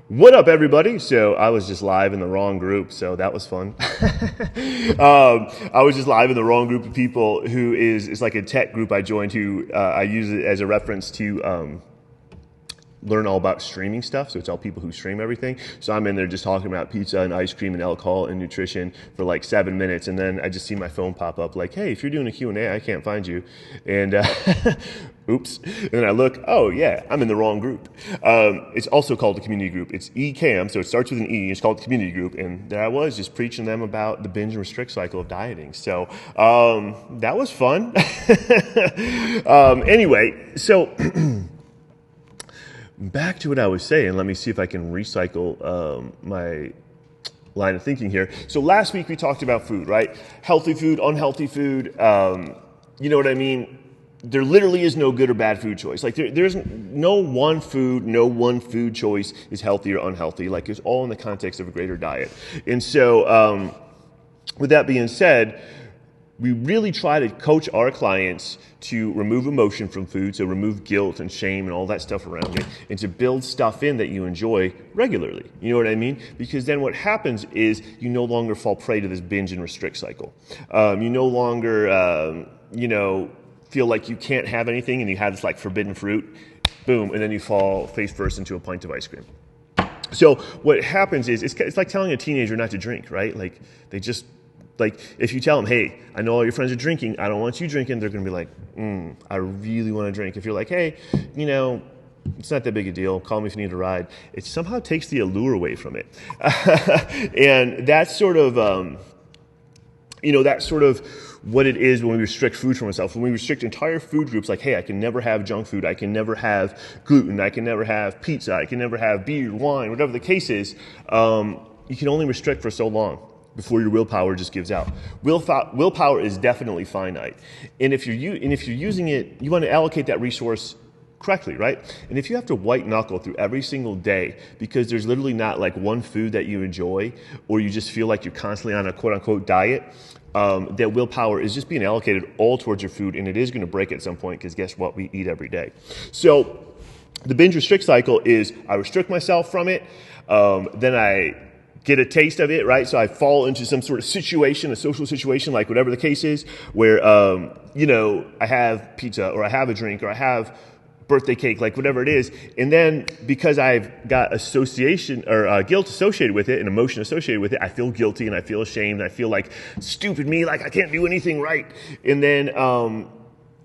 What up, everybody? So I was just live in the wrong group, so that was fun. I was just live in the wrong group of people who is like a tech group I joined who I use it as a reference to learn all about streaming stuff. So it's all people who stream everything. So I'm in there just talking about pizza and ice cream and alcohol and nutrition for like 7 minutes. And then I just see my phone pop up like, hey, if you're doing a Q&A, I can't find you. And oops. And then I look, oh yeah, I'm in the wrong group. It's also called a community group. It's ECAM, so it starts with an E. It's called the community group. And there I was just preaching them about the binge and restrict cycle of dieting. So that was fun. Anyway, so back to what I was saying. Let me see if I can recycle my line of thinking here. So last week we talked about food, right? Healthy food, unhealthy food. You know what I mean? There literally is no good or bad food choice. Like there's no one food choice is healthy or unhealthy. Like it's all in the context of a greater diet. And so with that being said, we really try to coach our clients to remove emotion from food, so remove guilt and shame and all that stuff around it, and to build stuff in that you enjoy regularly. You know what I mean? Because then what happens is you no longer fall prey to this binge and restrict cycle. You no longer, feel like you can't have anything and you have this like forbidden fruit, boom, and then you fall face first into a pint of ice cream. So what happens is it's like telling a teenager not to drink, right? Like they just, like, if you tell them, hey, I know all your friends are drinking, I don't want you drinking, they're going to be like, I really want to drink. If you're like, hey, it's not that big a deal, call me if you need a ride, it somehow takes the allure away from it. And that's sort of, what it is when we restrict food from ourselves. When we restrict entire food groups, like, hey, I can never have junk food, I can never have gluten, I can never have pizza, I can never have beer, wine, whatever the case is, you can only restrict for so long before your willpower just gives out. Willpower is definitely finite. And if you're using it, you want to allocate that resource correctly, right? And if you have to white knuckle through every single day because there's literally not like one food that you enjoy, or you just feel like you're constantly on a quote unquote diet, that willpower is just being allocated all towards your food, and it is going to break at some point because guess what? We eat every day. So the binge restrict cycle is I restrict myself from it, then I get a taste of it, right? So I fall into some sort of situation, a social situation, like whatever the case is, where, I have pizza or I have a drink or I have birthday cake, like whatever it is. And then because I've got association or guilt associated with it and emotion associated with it, I feel guilty and I feel ashamed. And I feel like stupid me, like I can't do anything right. And then,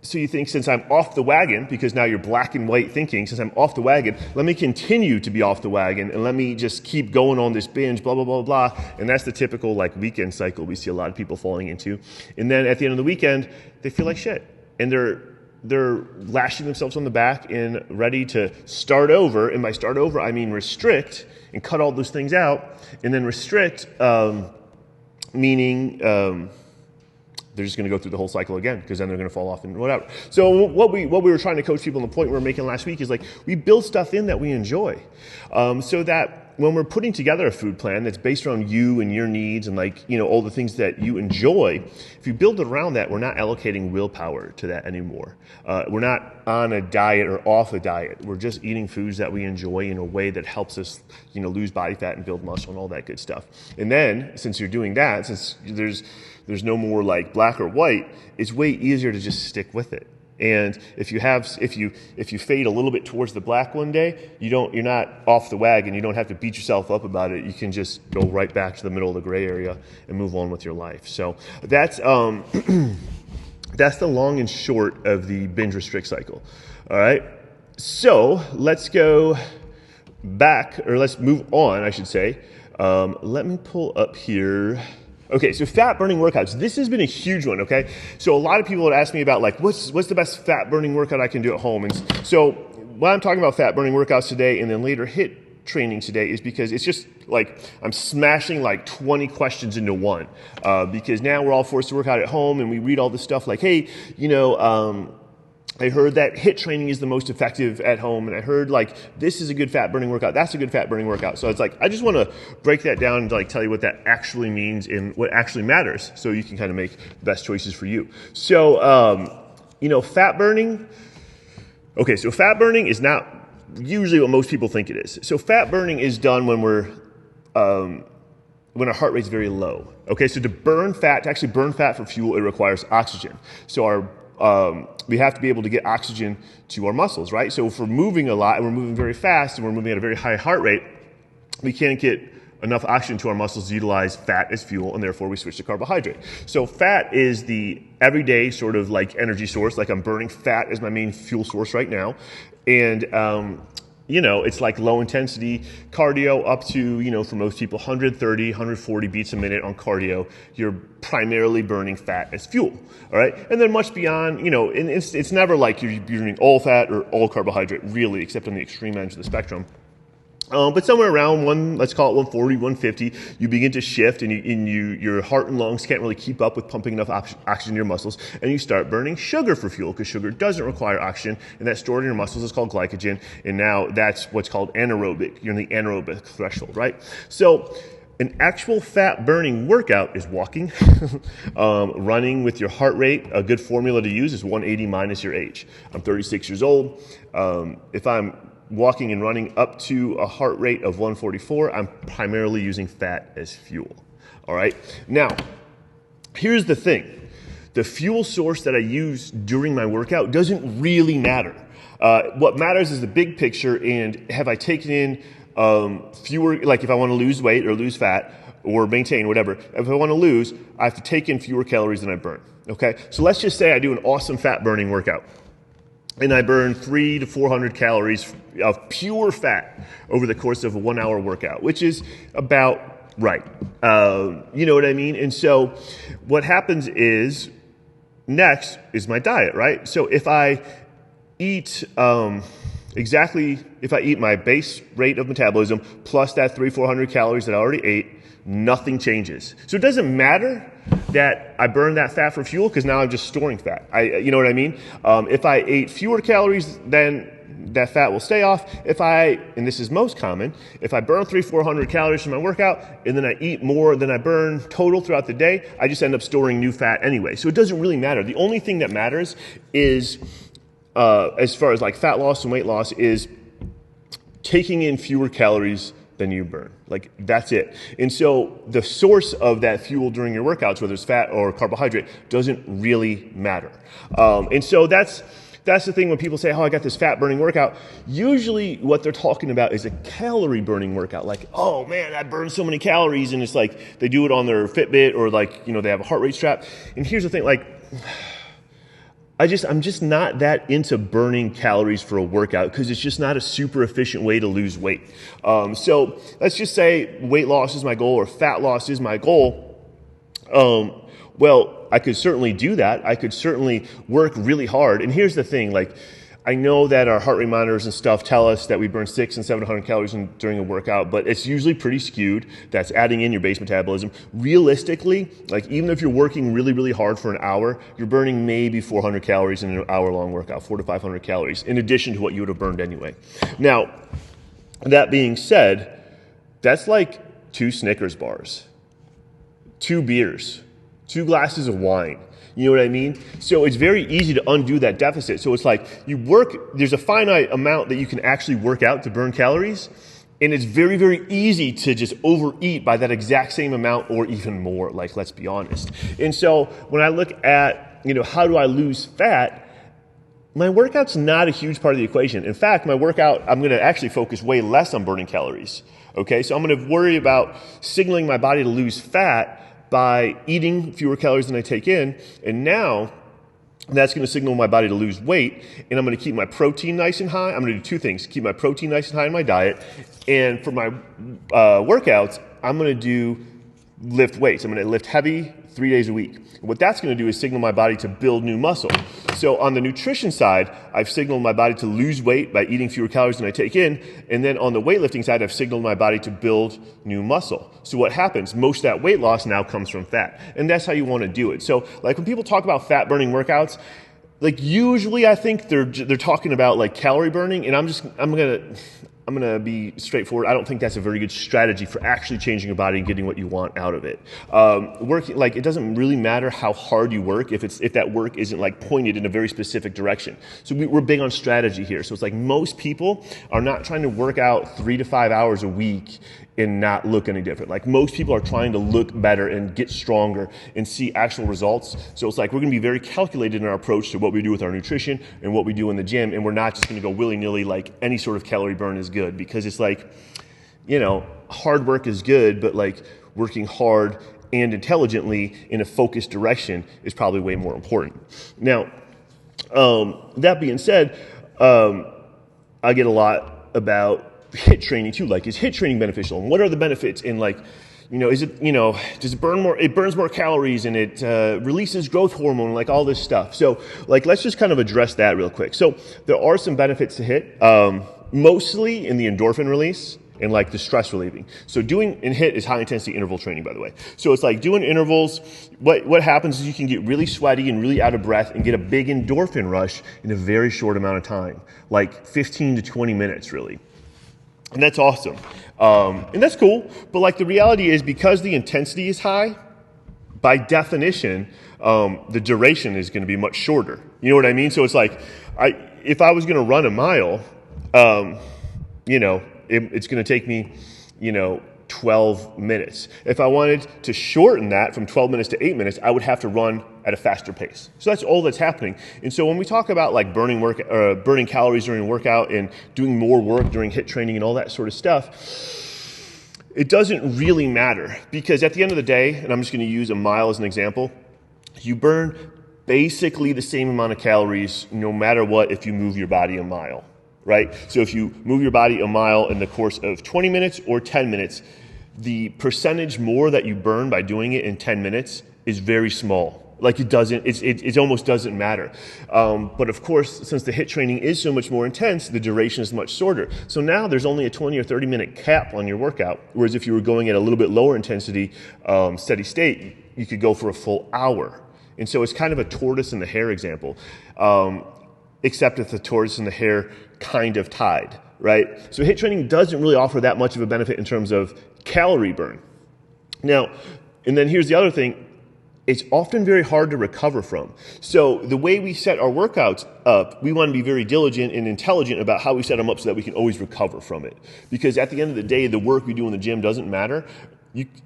so you think, since I'm off the wagon, because now you're black and white thinking, since I'm off the wagon, let me continue to be off the wagon and let me just keep going on this binge, blah, blah, blah, blah. And that's the typical like weekend cycle we see a lot of people falling into. And then at the end of the weekend, they feel like shit. And they're lashing themselves on the back and ready to start over. And by start over, I mean restrict and cut all those things out. And then restrict, meaning they're just going to go through the whole cycle again, because then they're going to fall off and whatever. So what we were trying to coach people, and the point we were making last week is like we build stuff in that we enjoy, so that when we're putting together a food plan that's based around you and your needs and like all the things that you enjoy, if you build it around that, we're not allocating willpower to that anymore. We're not on a diet or off a diet. We're just eating foods that we enjoy in a way that helps us, lose body fat and build muscle and all that good stuff. And then since you're doing that, since there's no more like black or white, it's way easier to just stick with it. And if you fade a little bit towards the black one day, you're not off the wagon. You don't have to beat yourself up about it. You can just go right back to the middle of the gray area and move on with your life. So that's that's the long and short of the binge restrict cycle. All right. So let's go back, or let's move on, I should say. Let me pull up here. Okay, so fat burning workouts. This has been a huge one, okay? So a lot of people would ask me about like, what's the best fat burning workout I can do at home? And so why I'm talking about fat burning workouts today and then later HIIT training today is because it's just like I'm smashing like 20 questions into one, because now we're all forced to work out at home and we read all this stuff like, hey, I heard that HIIT training is the most effective at home, and I heard like this is a good fat burning workout, that's a good fat burning workout. So it's like I just want to break that down and like tell you what that actually means and what actually matters, so you can kind of make the best choices for you. So fat burning. Okay, so fat burning is not usually what most people think it is. So fat burning is done when when our heart rate's very low. Okay, so to actually burn fat for fuel, it requires oxygen. So we have to be able to get oxygen to our muscles, right? So if we're moving a lot and we're moving very fast and we're moving at a very high heart rate, we can't get enough oxygen to our muscles to utilize fat as fuel, and therefore we switch to carbohydrate. So fat is the everyday sort of like energy source, like I'm burning fat as my main fuel source right now. And, it's like low intensity cardio up to, for most people, 130, 140 beats a minute on cardio. You're primarily burning fat as fuel, all right? And then much beyond, and it's never like you're burning all fat or all carbohydrate, really, except on the extreme ends of the spectrum. But somewhere around let's call it 140, 150, you begin to shift and your heart and lungs can't really keep up with pumping enough oxygen to your muscles, and you start burning sugar for fuel because sugar doesn't require oxygen, and that's stored in your muscles is called glycogen, and now that's what's called anaerobic. You're in the anaerobic threshold, right? So an actual fat burning workout is walking, running with your heart rate. A good formula to use is 180 minus your age. I'm 36 years old. If I'm walking and running up to a heart rate of 144, I'm primarily using fat as fuel. All right. Now, here's the thing. The fuel source that I use during my workout doesn't really matter. What matters is the big picture, and have I taken in fewer, like if I want to lose weight or lose fat or maintain, whatever, if I want to lose, I have to take in fewer calories than I burn. Okay. So let's just say I do an awesome fat burning workout, and I burn 300 to 400 calories of pure fat over the course of a 1 hour workout, which is about right. You know what I mean? And so what happens is next is my diet, right? So if I eat if I eat my base rate of metabolism plus that 300-400 calories that I already ate, nothing changes. So it doesn't matter that I burn that fat for fuel because now I'm just storing fat. You know what I mean? If I ate fewer calories, then that fat will stay off. And this is most common, if I burn 300-400 calories from my workout and then I eat more than I burn total throughout the day, I just end up storing new fat anyway. So it doesn't really matter. The only thing that matters is, as far as like fat loss and weight loss, is taking in fewer calories than you burn. Like, that's it. And so the source of that fuel during your workouts, whether it's fat or carbohydrate, doesn't really matter. And so that's the thing when people say, I got this fat burning workout. Usually what they're talking about is a calorie burning workout. Like, oh man, I burned so many calories. And it's like they do it on their Fitbit, or like, they have a heart rate strap. And here's the thing, like, I'm just not that into burning calories for a workout because it's just not a super efficient way to lose weight. So let's just say weight loss is my goal or fat loss is my goal. Well, I could certainly do that. I could certainly work really hard. And here's the thing, like, I know that our heart rate monitors and stuff tell us that we burn 600 and 700 calories during a workout, but it's usually pretty skewed. That's adding in your base metabolism. Realistically, like even if you're working really, really hard for an hour, you're burning maybe 400 calories in an hour-long workout, 400 to 500 calories, in addition to what you would have burned anyway. Now, that being said, that's like 2 Snickers bars, 2 beers, 2 glasses of wine. You know what I mean? So it's very easy to undo that deficit. So it's like there's a finite amount that you can actually work out to burn calories. And it's very, very easy to just overeat by that exact same amount or even more, like, let's be honest. And so when I look at, how do I lose fat? My workout's not a huge part of the equation. In fact, my workout, I'm going to actually focus way less on burning calories. Okay, so I'm going to worry about signaling my body to lose fat by eating fewer calories than I take in, and now that's going to signal my body to lose weight, and I'm going to keep my protein nice and high. I'm going to do 2 things: keep my protein nice and high in my diet, and for my workouts, I'm going to lift weights. I'm going to lift heavy 3 days a week. And what that's going to do is signal my body to build new muscle. So on the nutrition side, I've signaled my body to lose weight by eating fewer calories than I take in. And then on the weightlifting side, I've signaled my body to build new muscle. So what happens? Most of that weight loss now comes from fat. And that's how you want to do it. So like when people talk about fat burning workouts, like usually I think they're talking about like calorie burning. And I'm going to be straightforward. I don't think that's a very good strategy for actually changing your body and getting what you want out of it. Working, like, it doesn't really matter how hard you work if that work isn't like pointed in a very specific direction. So we're big on strategy here. So it's like most people are not trying to work out 3 to 5 hours a week and not look any different. Like most people are trying to look better and get stronger and see actual results. So it's like we're going to be very calculated in our approach to what we do with our nutrition and what we do in the gym, and we're not just going to go willy-nilly like any sort of calorie burn is good, because it's like, hard work is good, but like working hard and intelligently in a focused direction is probably way more important. Now, that being said, I get a lot about HIIT training too. Like, is HIIT training beneficial? And what are the benefits? And like, is it, does it burn more? It burns more calories and it releases growth hormone, like all this stuff. So like, let's just kind of address that real quick. So there are some benefits to HIIT, mostly in the endorphin release and like the stress relieving. So doing in HIIT is high intensity interval training, by the way. So it's like doing intervals. What happens is you can get really sweaty and really out of breath and get a big endorphin rush in a very short amount of time, like 15 to 20 minutes really. And that's awesome. And that's cool. But like the reality is, because the intensity is high, by definition, the duration is going to be much shorter. You know what I mean? So it's like, if I was going to run a mile, it's going to take me, 12 minutes. If I wanted to shorten that from 12 minutes to 8 minutes, I would have to run at a faster pace. So that's all that's happening. And so when we talk about like burning calories during a workout and doing more work during HIIT training and all that sort of stuff, it doesn't really matter, because at the end of the day, and I'm just going to use a mile as an example, you burn basically the same amount of calories no matter what if you move your body a mile, right? So if you move your body a mile in the course of 20 minutes or 10 minutes, the percentage more that you burn by doing it in 10 minutes is very small. Like it almost doesn't matter. But of course, since the HIIT training is so much more intense, the duration is much shorter. So now there's only a 20 or 30 minute cap on your workout. Whereas if you were going at a little bit lower intensity, steady state, you could go for a full hour. And so it's kind of a tortoise and the hare example, except if the tortoise and the hare kind of tied, right? So HIIT training doesn't really offer that much of a benefit in terms of calorie burn. Now, and then here's the other thing. It's often very hard to recover from. So the way we set our workouts up, we want to be very diligent and intelligent about how we set them up so that we can always recover from it. Because at the end of the day, the work we do in the gym doesn't matter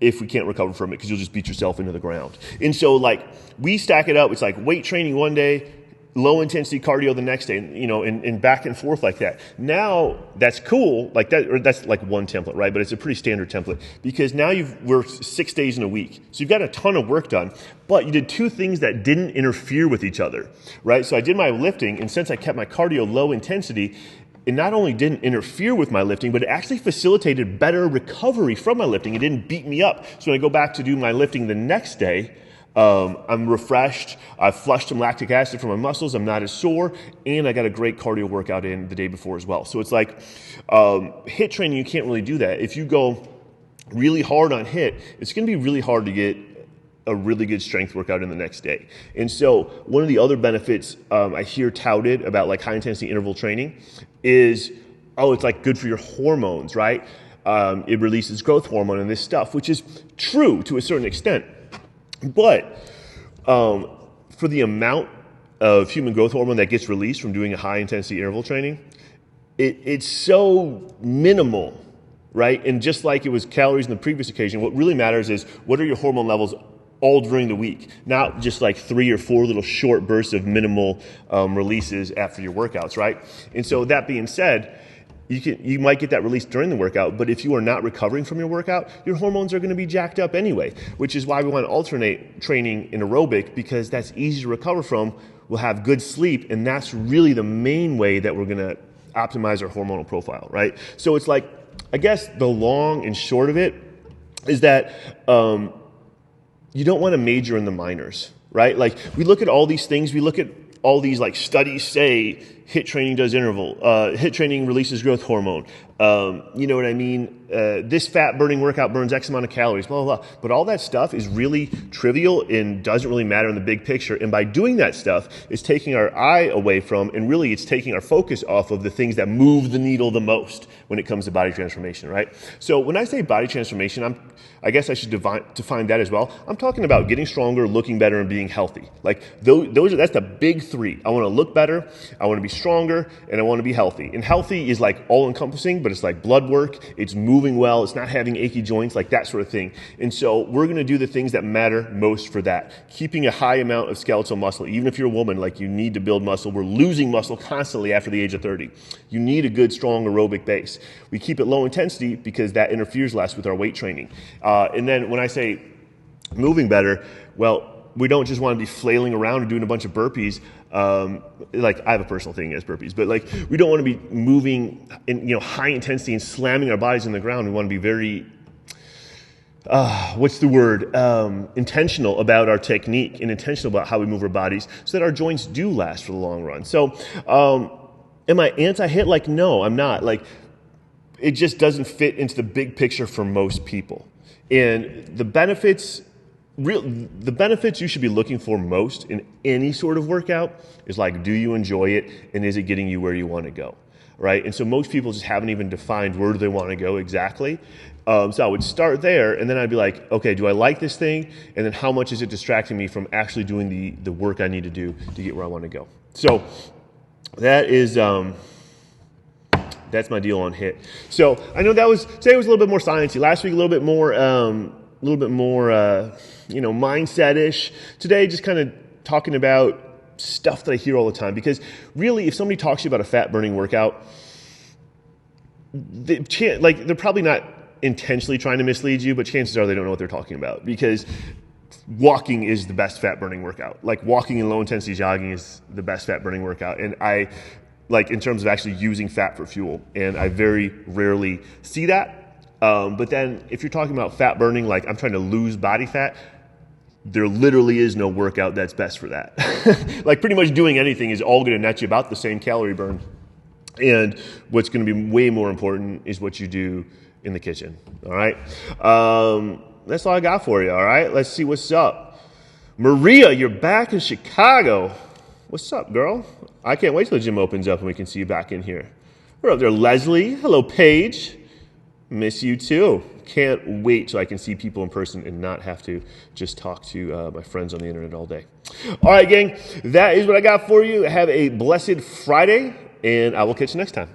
if we can't recover from it, because you'll just beat yourself into the ground. And so like we stack it up. It's like weight training one day, low intensity cardio the next day, and back and forth like that. Now that's cool, like that, or that's like one template, right? But it's a pretty standard template, because now you've worked 6 days in a week. So you've got a ton of work done, but you did 2 things that didn't interfere with each other, right? So I did my lifting, and since I kept my cardio low intensity, it not only didn't interfere with my lifting, but it actually facilitated better recovery from my lifting. It didn't beat me up. So when I go back to do my lifting the next day, I'm refreshed, I've flushed some lactic acid from my muscles, I'm not as sore, and I got a great cardio workout in the day before as well. So it's like HIIT training, you can't really do that. If you go really hard on HIIT, it's going to be really hard to get a really good strength workout in the next day. And so one of the other benefits I hear touted about like high intensity interval training is, it's like good for your hormones, right? It releases growth hormone and this stuff, which is true to a certain extent. But for the amount of human growth hormone that gets released from doing a high intensity interval training, it's so minimal, right? And just like it was calories in the previous occasion, what really matters is what are your hormone levels all during the week, not just like 3 or 4 little short bursts of minimal releases after your workouts, right? And so that being said, you might get that release during the workout, but if you are not recovering from your workout, your hormones are going to be jacked up anyway, which is why we want to alternate training in aerobic, because that's easy to recover from. We'll have good sleep, and that's really the main way that we're going to optimize our hormonal profile, right? So it's like, I guess the long and short of it is that you don't want to major in the minors, right? Like we look at all these things, we look at all these like studies say HIIT training does interval. HIIT training releases growth hormone. You know what I mean? This fat burning workout burns X amount of calories, blah, blah, blah. But all that stuff is really trivial and doesn't really matter in the big picture. And by doing that stuff, it's taking our eye away from, and really it's taking our focus off of the things that move the needle the most when it comes to body transformation, right? So when I say body transformation, I guess I should define that as well. I'm talking about getting stronger, looking better, and being healthy. Like that's the big three. I want to look better, I want to be stronger, and I want to be healthy. And healthy is like all encompassing, but it's like blood work, it's moving well, it's not having achy joints, like that sort of thing. And so we're going to do the things that matter most for that. Keeping a high amount of skeletal muscle, even if you're a woman, like you need to build muscle. We're losing muscle constantly after the age of 30. You need a good, strong aerobic base. We keep it low intensity because that interferes less with our weight training. And then when I say moving better, well, we don't just want to be flailing around and doing a bunch of burpees. Like I have a personal thing against burpees, but like we don't want to be moving in high intensity and slamming our bodies in the ground. We want to be very intentional about our technique and intentional about how we move our bodies so that our joints do last for the long run. So am I anti-HIIT? Like, no, I'm not. Like, it just doesn't fit into the big picture for most people. And the benefits you should be looking for most in any sort of workout is like, do you enjoy it, and is it getting you where you want to go, right? And so most people just haven't even defined where do they want to go exactly. So I would start there, and then I'd be like, okay, do I like this thing? And then how much is it distracting me from actually doing the work I need to do to get where I want to go? So that is... that's my deal on HIIT. So I know today was a little bit more sciencey. Last week a little bit more mindset-ish. Today just kind of talking about stuff that I hear all the time. Because really, if somebody talks to you about a fat-burning workout, they're probably not intentionally trying to mislead you, but chances are they don't know what they're talking about. Because walking is the best fat-burning workout. Like walking and low-intensity jogging is the best fat-burning workout. And in terms of actually using fat for fuel. And I very rarely see that. But then if you're talking about fat burning, like I'm trying to lose body fat, there literally is no workout that's best for that. Like pretty much doing anything is all going to net you about the same calorie burn. And what's going to be way more important is what you do in the kitchen. All right. That's all I got for you. All right. Let's see what's up. Maria, you're back in Chicago. What's up, girl? I can't wait till the gym opens up and we can see you back in here. We're up there, Leslie. Hello, Paige. Miss you too. Can't wait till I can see people in person and not have to just talk to my friends on the internet all day. All right, gang. That is what I got for you. Have a blessed Friday, and I will catch you next time.